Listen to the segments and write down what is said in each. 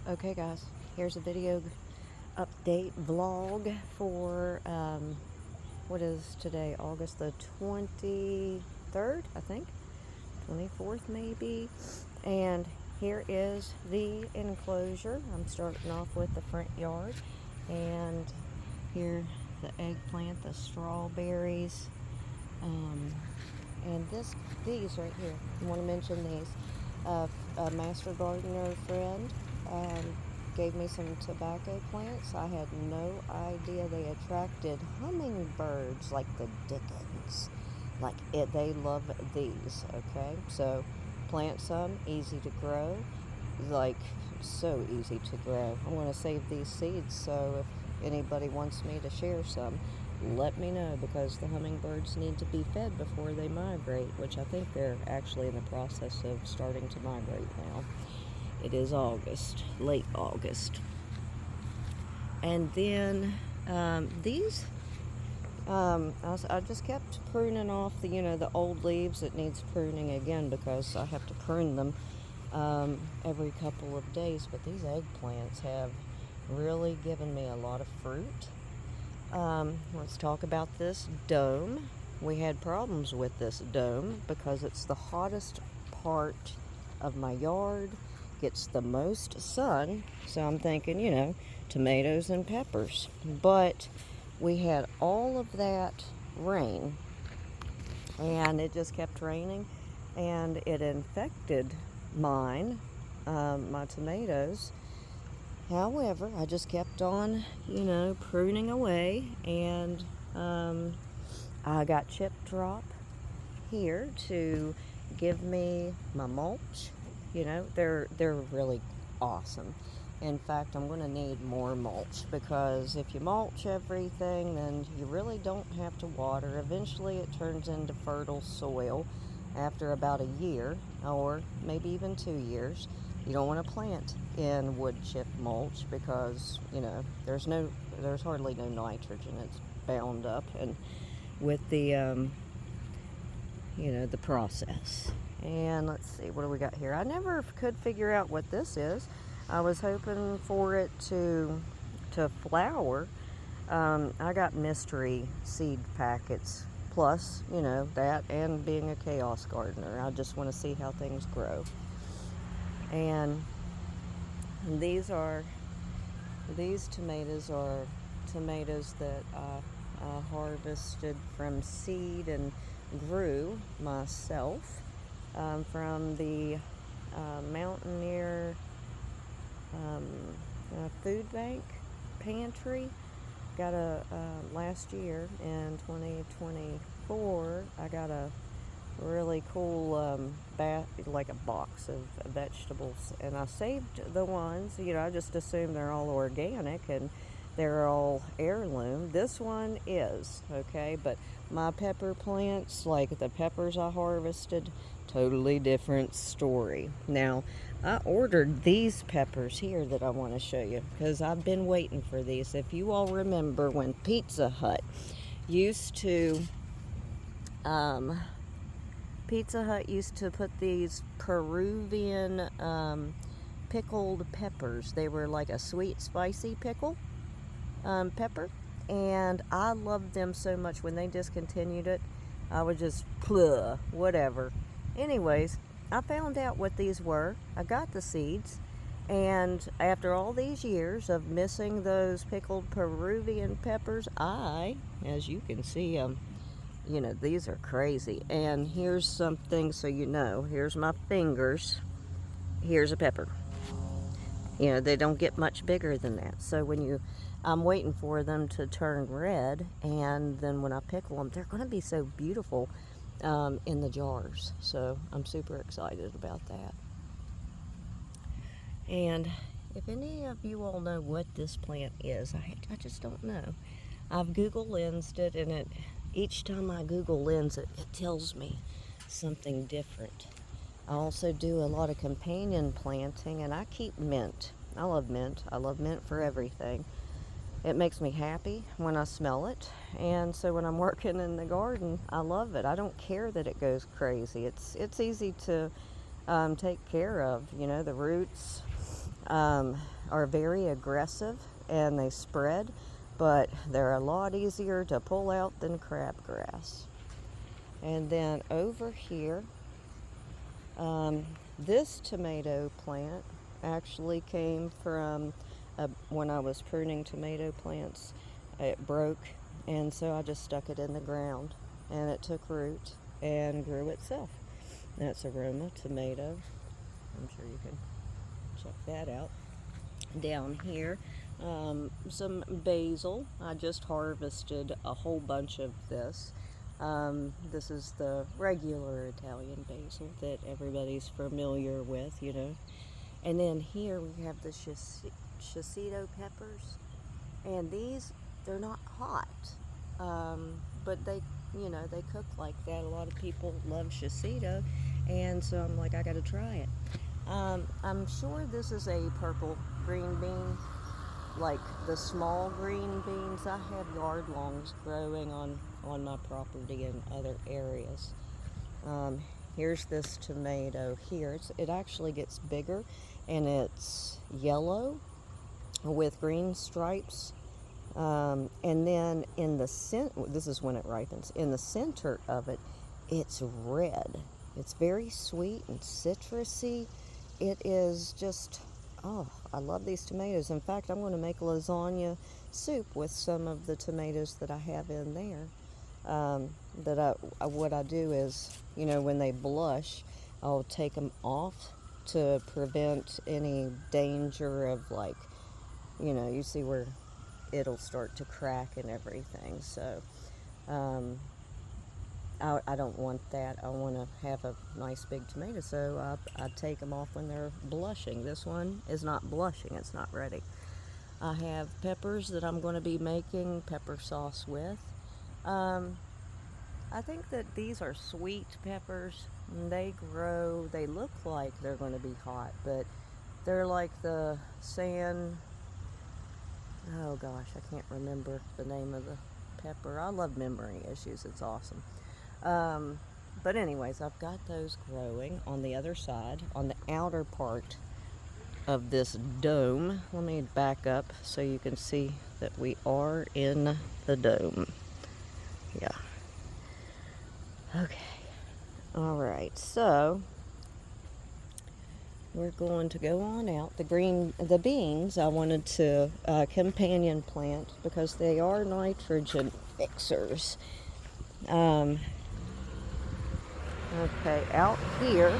Okay guys, here's a video update vlog for what is today, August the 23rd, I think, 24th maybe. And here is the enclosure. I'm starting off with the front yard, and here the eggplant, the strawberries, and these right here, I want to mention these. A master gardener friend gave me some tobacco plants. I had no idea they attracted hummingbirds like the dickens. They love these, okay? So plant some, easy to grow, like so easy to grow. I want to save these seeds, so if anybody wants me to share some, let me know, because the hummingbirds need to be fed before they migrate, which I think they're actually in the process of starting to migrate now. It is August, late August. And then these, I just kept pruning off the old leaves. It needs pruning again because I have to prune them every couple of days. But these eggplants have really given me a lot of fruit. Let's talk about this dome. We had problems with this dome because it's the hottest part of my yard, gets the most sun, so I'm thinking, tomatoes and peppers. But we had all of that rain, and it just kept raining, and it infected my tomatoes. However, I just kept on, pruning away, and I got Chip Drop here to give me my mulch. They're really awesome. In fact, I'm going to need more mulch, because if you mulch everything, then you really don't have to water. Eventually, it turns into fertile soil after about a year, or maybe even 2 years. You don't want to plant in wood chip mulch because, there's hardly no nitrogen. It's bound up and with the, the process. And let's see, what do we got here? I never could figure out what this is. I was hoping for it to flower. I got mystery seed packets, plus, that, and being a chaos gardener. I just want to see how things grow. And these tomatoes are tomatoes that I harvested from seed and grew myself from the Mountaineer food bank pantry. Got last year in 2024, I got a really cool like a box of vegetables, and I saved the ones, I just assume they're all organic and they're all heirloom. This one is, okay, but my pepper plants, like the peppers I harvested, totally different story. Now, I ordered these peppers here that I want to show you because I've been waiting for these. If you all remember when Pizza Hut used to put these Peruvian pickled peppers. They were like a sweet, spicy pepper. And I loved them so much. When they discontinued it, I would just, whatever. Anyways, I found out what these were. I got the seeds. And after all these years of missing those pickled Peruvian peppers, as you can see, these are crazy. And here's something so here's my fingers. Here's a pepper. They don't get much bigger than that. So I'm waiting for them to turn red, and then when I pickle them, they're going to be so beautiful in the jars. So I'm super excited about that. And if any of you all know what this plant is, I just don't know. I've Google Lensed it, and each time I Google Lens it, it tells me something different. I also do a lot of companion planting, and I keep mint. I love mint. I love mint for everything. It makes me happy when I smell it, and so when I'm working in the garden, I love it. I don't care that it goes crazy. It's easy to take care of. The roots, are very aggressive and they spread, but they're a lot easier to pull out than crabgrass. And then over here, this tomato plant actually came from when I was pruning tomato plants. It broke, and so I just stuck it in the ground, and it took root and grew itself. That's Aroma tomato. I'm sure you can check that out. Down here, some basil. I just harvested a whole bunch of this. This is the regular Italian basil that everybody's familiar with, you know. And then here we have the shishito peppers. And these, they're not hot, but they, you know, they cook like that. A lot of people love shishito, and so I'm like, I gotta try it. I'm sure this is a purple green bean, like the small green beans. I have yard longs growing on my property in other areas. Here's this tomato here. It actually gets bigger, and it's yellow with green stripes. And then in the center, this is when it ripens, in the center of it, it's red. It's very sweet and citrusy. It is just, oh, I love these tomatoes. In fact, I'm going to make lasagna soup with some of the tomatoes that I have in there. What I do is, you know, when they blush, I'll take them off to prevent any danger of, like, you know, you see where it'll start to crack and everything. So I don't want that. I want to have a nice big tomato, so I take them off when they're blushing. This one is not blushing. It's not ready. I have peppers that I'm going to be making pepper sauce with. I think that these are sweet peppers. They grow, they look like they're going to be hot, but they're like the oh gosh, I can't remember the name of the pepper. I love memory issues. It's awesome. But anyways, I've got those growing on the other side, on the outer part of this dome. Let me back up so you can see that we are in the dome. Yeah. Okay. All right. So we're going to go on out. The beans, I wanted to companion plant because they are nitrogen fixers. Okay, out here,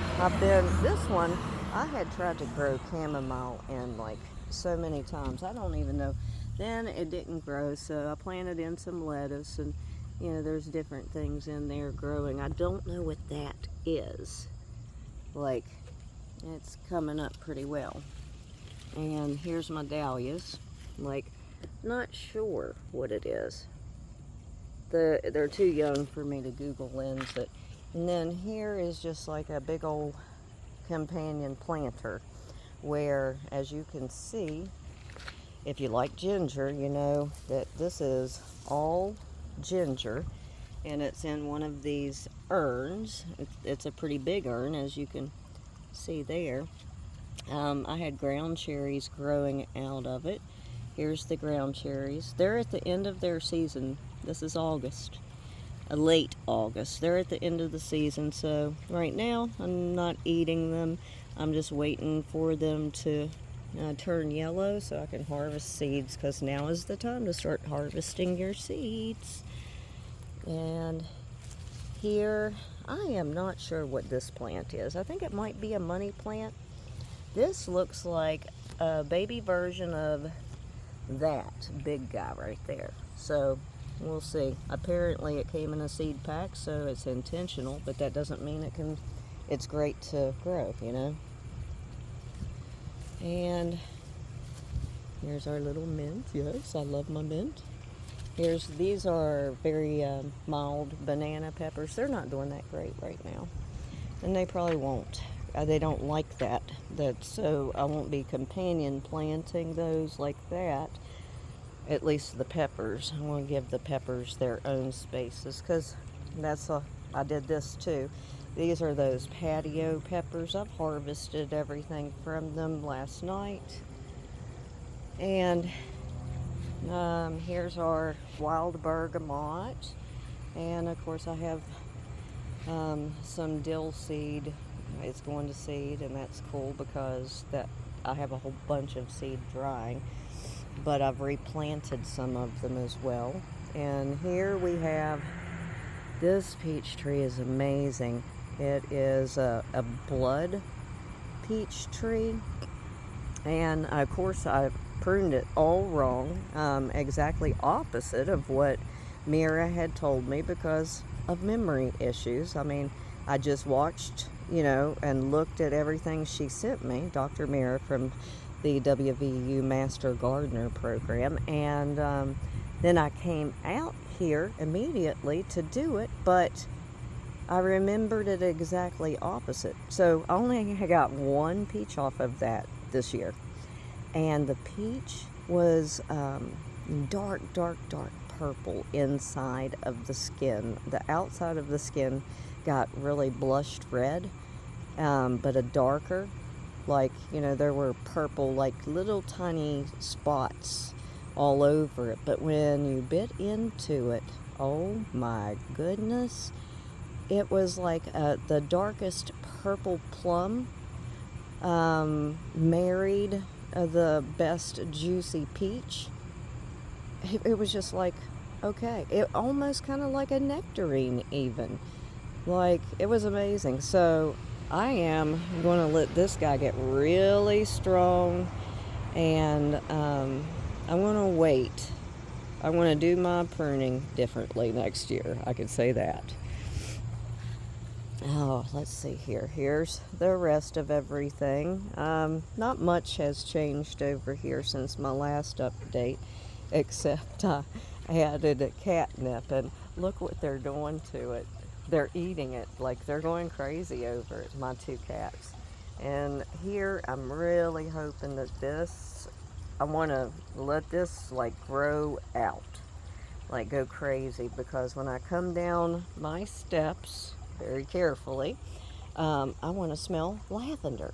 this one, I had tried to grow chamomile in like so many times. I don't even know. Then it didn't grow, so I planted in some lettuce, and you know, there's different things in there growing. I don't know what that is. Like, it's coming up pretty well. And here's my dahlias. Like, not sure what it is. They're too young for me to Google lens it. And then here is just like a big old companion planter where, as you can see, if you like ginger, you know that this is all ginger, and it's in one of these urns. It's a pretty big urn, as you can see there. I had ground cherries growing out of it. Here's the ground cherries. They're at the end of their season. This is August. Late August. They're at the end of the season, so right now I'm not eating them. I'm just waiting for them to turn yellow so I can harvest seeds, because now is the time to start harvesting your seeds. And here, I am not sure what this plant is. I think it might be a money plant. This looks like a baby version of that big guy right there. So we'll see. Apparently it came in a seed pack, so it's intentional, but that doesn't mean it's great to grow, you know. And here's our little mint. Yes, I love my mint. These are very mild banana peppers. They're not doing that great right now, and they probably won't. They don't like that. So I won't be companion planting those like that. At least the peppers. I want to give the peppers their own spaces, because I did this too. These are those patio peppers. I've harvested everything from them last night. And here's our wild bergamot. And of course I have some dill seed. It's going to seed, and that's cool because that I have a whole bunch of seed drying, but I've replanted some of them as well. And here we have, this peach tree is amazing. It is a blood peach tree, and of course I pruned it all wrong, exactly opposite of what Mira had told me because of memory issues. I mean, I just watched, and looked at everything she sent me, Dr. Mira from the WVU Master Gardener program, and then I came out here immediately to do it, but I remembered it exactly opposite. So I only got one peach off of that this year, and the peach was dark purple inside of the skin. The outside of the skin got really blushed red, but a darker, there were purple, little tiny spots all over it. But when you bit into it, oh my goodness, it was like the darkest purple plum married the best juicy peach. It was just like, okay, it almost kind of like a nectarine even. It was amazing. So I am going to let this guy get really strong, and I'm going to wait. I'm going to do my pruning differently next year. I could say that. Oh, let's see here. Here's the rest of everything. Not much has changed over here since my last update, except I added a catnip, and look what they're doing to it. They're eating it. They're going crazy over it, my two cats. And here I'm really hoping that I want to let this grow out, go crazy, because when I come down my steps very carefully, I want to smell lavender.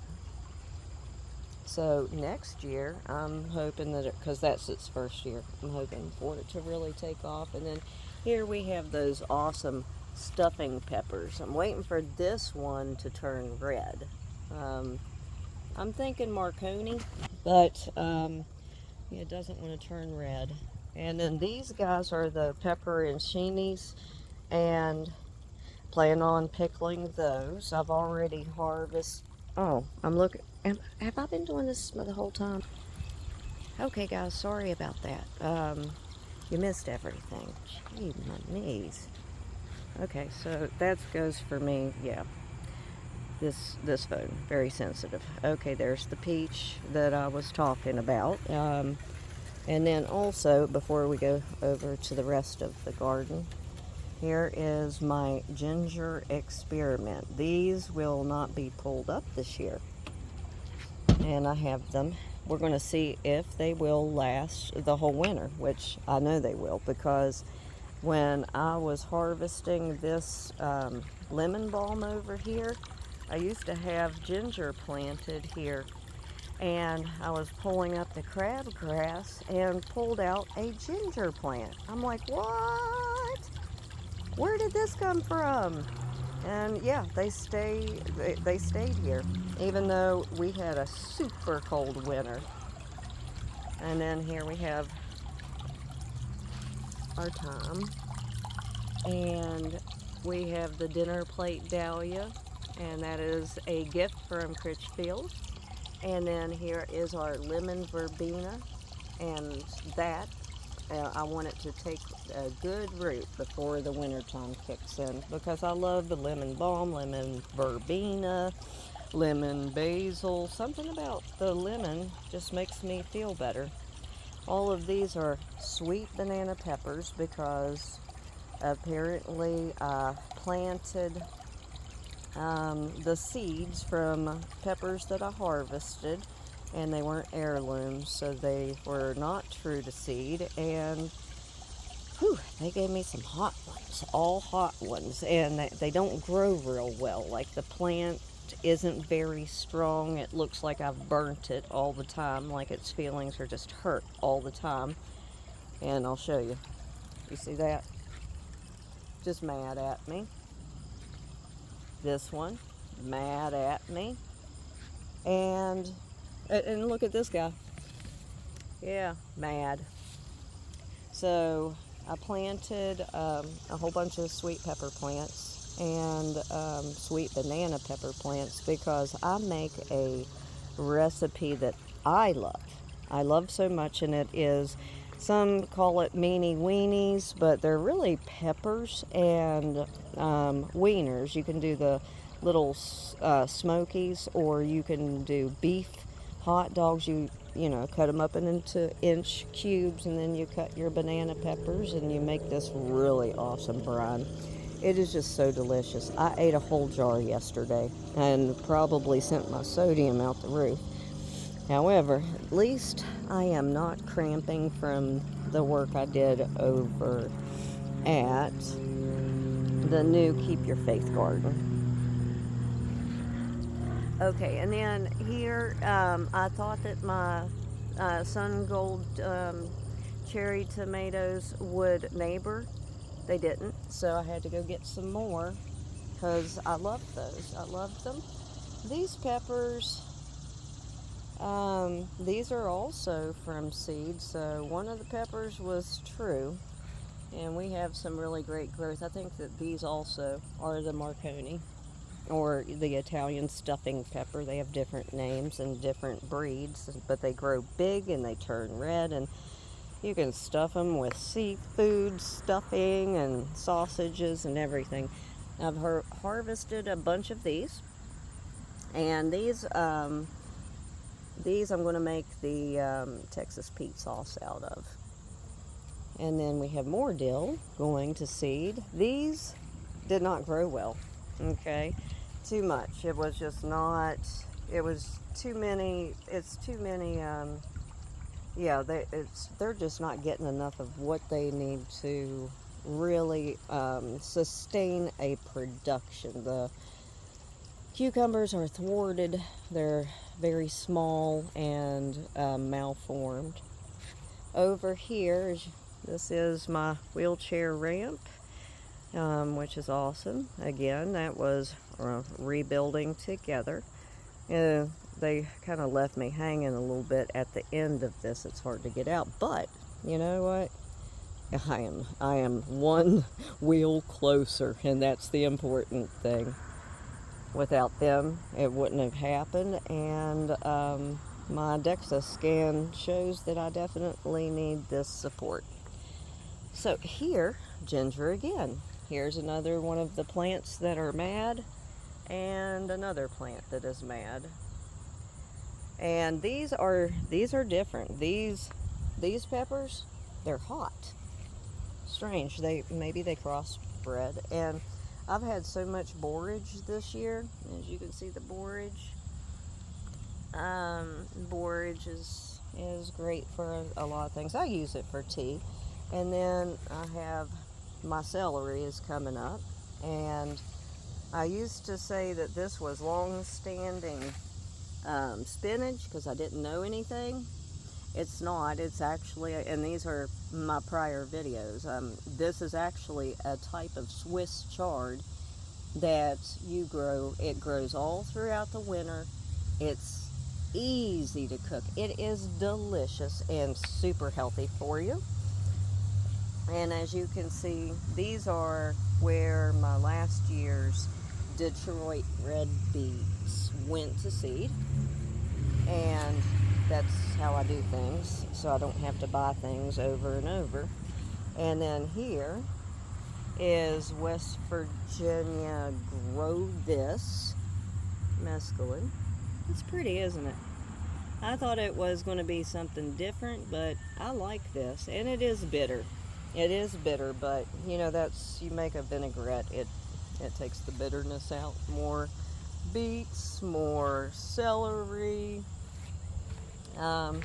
So next year, I'm hoping that because that's its first year, I'm hoping for it to really take off. And then here we have those awesome stuffing peppers. I'm waiting for this one to turn red. I'm thinking Marconi, but it doesn't want to turn red. And then these guys are the pepperoncinis, and plan on pickling those. I've already harvested. Oh, I'm looking. Have I been doing this the whole time? Okay, guys, sorry about that. You missed everything. Gee, my knees. Okay, so that goes for me. Yeah, this phone, very sensitive. Okay, there's the peach that I was talking about. And then also, before we go over to the rest of the garden, here is my ginger experiment. These will not be pulled up this year, and I have them. We're going to see if they will last the whole winter, which I know they will, because when I was harvesting this lemon balm over here, I used to have ginger planted here, and I was pulling up the crabgrass and pulled out a ginger plant. I'm like, what? Where did this come from? And yeah, they stayed here, even though we had a super cold winter. And then here we have our thyme, and we have the dinner plate dahlia, and that is a gift from Critchfield. And then here is our lemon verbena, and that I want it to take a good root before the wintertime kicks in, because I love the lemon balm, lemon verbena, lemon basil. Something about the lemon just makes me feel better. All of these are sweet banana peppers because apparently I planted the seeds from peppers that I harvested, and they weren't heirlooms, so they were not true to seed, and they gave me some hot ones, all hot ones, and they don't grow real well. The plant isn't very strong. It looks like I've burnt it all the time, like its feelings are just hurt all the time. And I'll show you. You see that? Just mad at me. This one, mad at me. And look at this guy. Yeah, mad. So I planted a whole bunch of sweet pepper plants and sweet banana pepper plants because I make a recipe that I love. I love so much, and it is, some call it meanie weenies, but they're really peppers and wieners. You can do the little smokies, or you can do beef hot dogs. You know, cut them up into inch cubes, and then you cut your banana peppers, and you make this really awesome brine. It is just so delicious. I ate a whole jar yesterday and probably sent my sodium out the roof. However, at least I am not cramping from the work I did over at the new Keep Your Faith garden. Okay, and then here, I thought that my sun gold cherry tomatoes would neighbor. They didn't, so I had to go get some more because I love those. I love them. These peppers, these are also from seed, so one of the peppers was true, and we have some really great growth. I think that these also are the Marconi, or the Italian stuffing pepper. They have different names and different breeds, but they grow big and they turn red, and you can stuff them with seafood stuffing and sausages and everything. I've harvested a bunch of these, and these I'm going to make the Texas Pete sauce out of. And then we have more dill going to seed. These did not grow well, okay? Too much. It was just not, it was too many, it's too many, yeah, they're just not getting enough of what they need to really sustain a production. The cucumbers are thwarted. They're very small and malformed. Over here, this is my wheelchair ramp, which is awesome. Again, that was rebuilding together. They kind of left me hanging a little bit at the end of this. It's hard to get out, but you know what? I am one wheel closer, and that's the important thing. Without them, it wouldn't have happened, and my DEXA scan shows that I definitely need this support. So here, ginger again. Here's another one of the plants that are mad, and another plant that is mad. And these are different. These peppers, they're hot. Strange. Maybe they crossbred. And I've had so much borage this year. As you can see, the borage. Borage is great for a lot of things. I use it for tea. And then I have my celery is coming up, and I used to say that this was long-standing spinach because I didn't know anything. It's not. It's actually, and these are my prior videos, this is actually a type of Swiss chard that you grow. It grows all throughout the winter. It's easy to cook. It is delicious and super healthy for you. And as you can see, these are where my last year's Detroit red beets went to seed. And that's how I do things, so I don't have to buy things over and over. And then here is West Virginia Grow This mescaline. It's pretty, isn't it? I thought it was going to be something different, but I like this. And it is bitter. It is bitter, but you know, you make a vinaigrette, it takes the bitterness out. More beets, more celery. I'd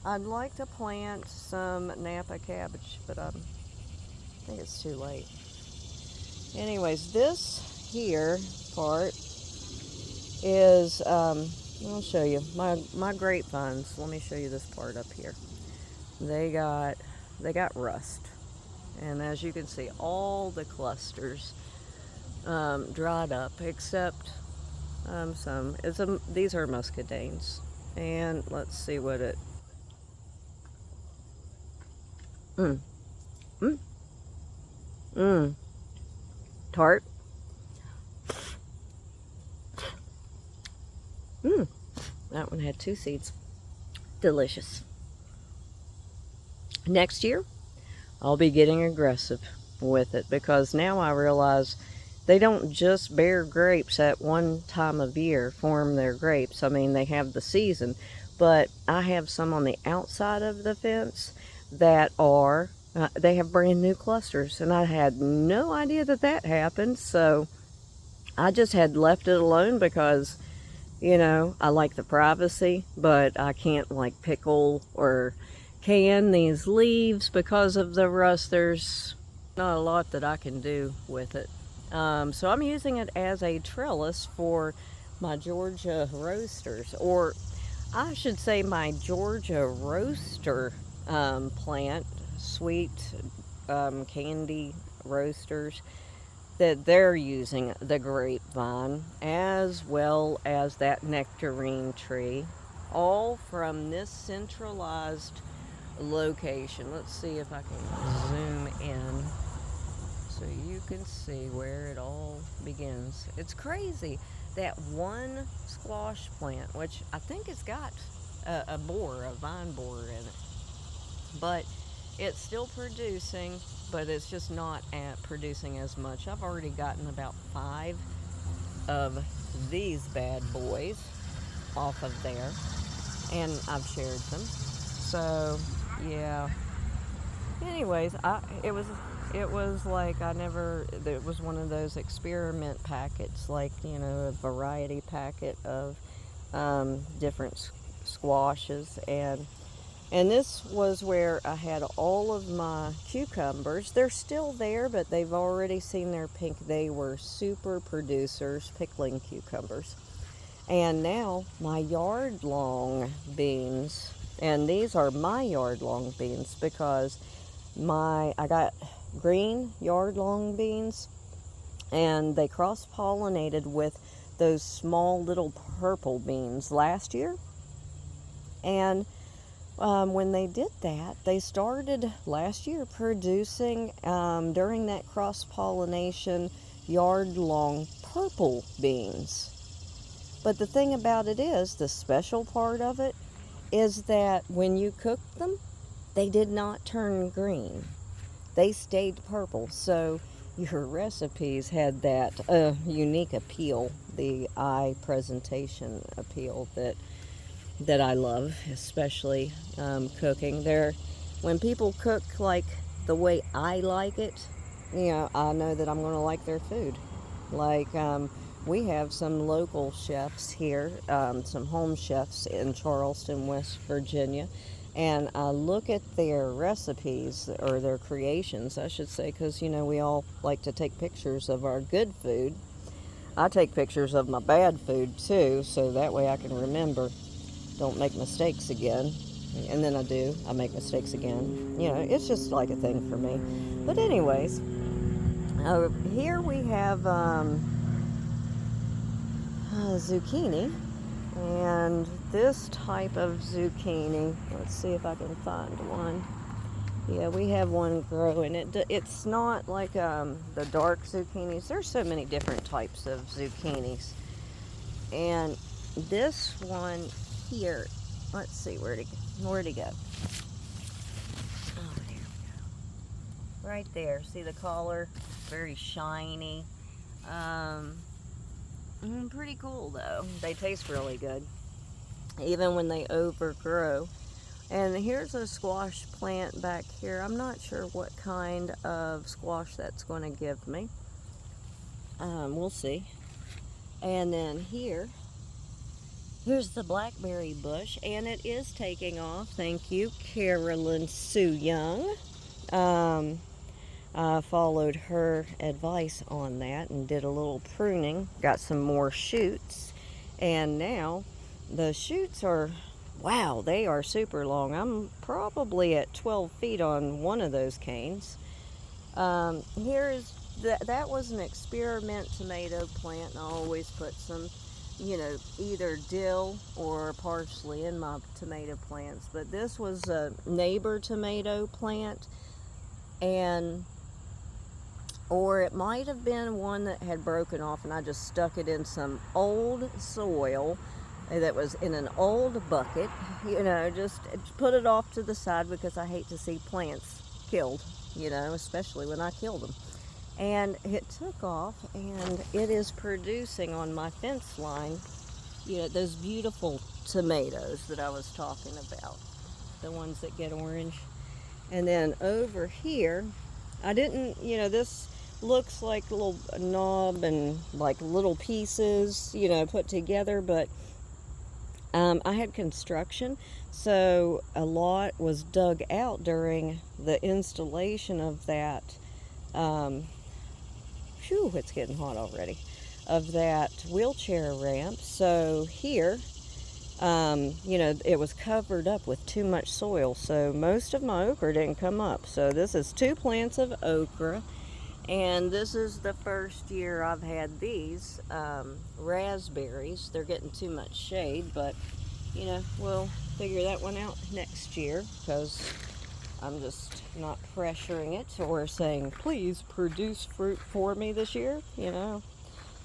like to plant some Napa cabbage, but I think it's too late. Anyways, this here part is, I'll show you my grapevines. Let me show you this part up here. They got rust, and as you can see, all the clusters dried up except some. These are muscadines, and let's see what it. Mm, mm, mm. Tart. That one had 2 seeds. Delicious. Next year, I'll be getting aggressive with it, because now I realize they don't just bear grapes at one time of year, form their grapes. I mean, they have the season, but I have some on the outside of the fence that are, they have brand new clusters, and I had no idea that happened, so I just had left it alone because, you know, I like the privacy, but I can't like pickle or can these leaves because of the rust. There's not a lot that I can do with it. So I'm using it as a trellis for my Georgia roasters, or I should say my Georgia roaster plant, sweet candy roasters, that they're using the grapevine, as well as that nectarine tree, all from this centralized location. Let's see if I can zoom in so you can see where it all begins. It's crazy that one squash plant, which I think has got a vine borer in it, but it's still producing, but it's just not producing as much. I've already gotten about 5 of these bad boys off of there, and I've shared them. So yeah, anyways, it was like it was one of those experiment packets, like, you know, a variety packet of different squashes, and this was where I had all of my cucumbers. They're still there, but they've already seen their pink. They were super producers, pickling cucumbers. And now my yard-long beans, and these are my yard-long beans because I got green yard-long beans, and they cross-pollinated with those small little purple beans last year. And when they did that, they started last year producing, during that cross-pollination, yard-long purple beans. But the thing about it is, the special part of it is that when you cooked them, they did not turn green. They stayed purple. So your recipes had that unique appeal, the eye presentation appeal that I love, especially cooking. When people cook like the way I like it, you know, I know that I'm going to like their food. Like, we have some local chefs here, some home chefs in Charleston, West Virginia, and I look at their recipes, or their creations, I should say, because, you know, we all like to take pictures of our good food. I take pictures of my bad food too, so that way I can remember, don't make mistakes again. And then I make mistakes again. You know, it's just like a thing for me. But anyways, here we have zucchini, and this type of zucchini, let's see if I can find one. Yeah, we have one growing. It's not like the dark zucchinis. There's so many different types of zucchinis, and this one here, let's see where'd it go. Oh, there we go. Right there. See the collar? Very shiny. Pretty cool though. They taste really good, even when they overgrow. And here's a squash plant back here. I'm not sure what kind of squash that's going to give me. We'll see. And then here's the blackberry bush, and it is taking off. Thank you, Carolyn Sue Young. I followed her advice on that and did a little pruning, got some more shoots, and now the shoots are, wow, they are super long. I'm probably at 12 feet on one of those canes. That was an experiment tomato plant, and I always put some, either dill or parsley in my tomato plants. But this was a neighbor tomato plant, and or it might have been one that had broken off, and I just stuck it in some old soil that was in an old bucket. Just put it off to the side because I hate to see plants killed, especially when I kill them. And it took off, and it is producing on my fence line, those beautiful tomatoes that I was talking about, the ones that get orange. And then over here, I didn't, this looks like a little knob and like little pieces, put together, but I had construction, so a lot was dug out during the installation of that. It's getting hot already. Of that wheelchair ramp. So here, it was covered up with too much soil, so most of my okra didn't come up. So this is 2 plants of okra, and this is the first year I've had these raspberries. They're getting too much shade, but we'll figure that one out next year, because I'm just not pressuring it or saying, please produce fruit for me this year.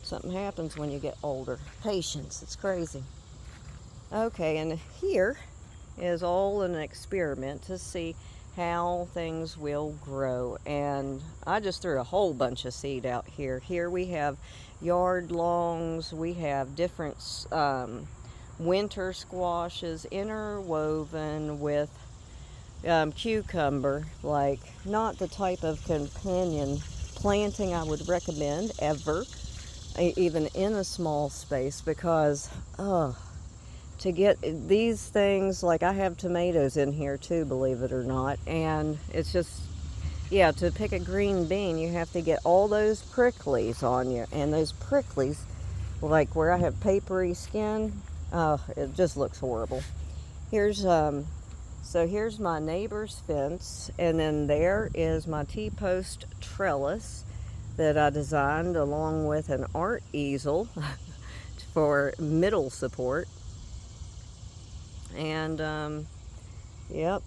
Something happens when you get older. Patience, it's crazy. Okay, and here is all an experiment to see how things will grow. And I just threw a whole bunch of seed out here. Here we have yard longs, we have different winter squashes interwoven with cucumber, like not the type of companion planting I would recommend ever, even in a small space, because to get these things, like I have tomatoes in here too, believe it or not, and it's just, to pick a green bean, you have to get all those pricklies on you, and those pricklies, like where I have papery skin, it just looks horrible. Here's my neighbor's fence, and then there is my T-post trellis that I designed along with an art easel for middle support. And, yep,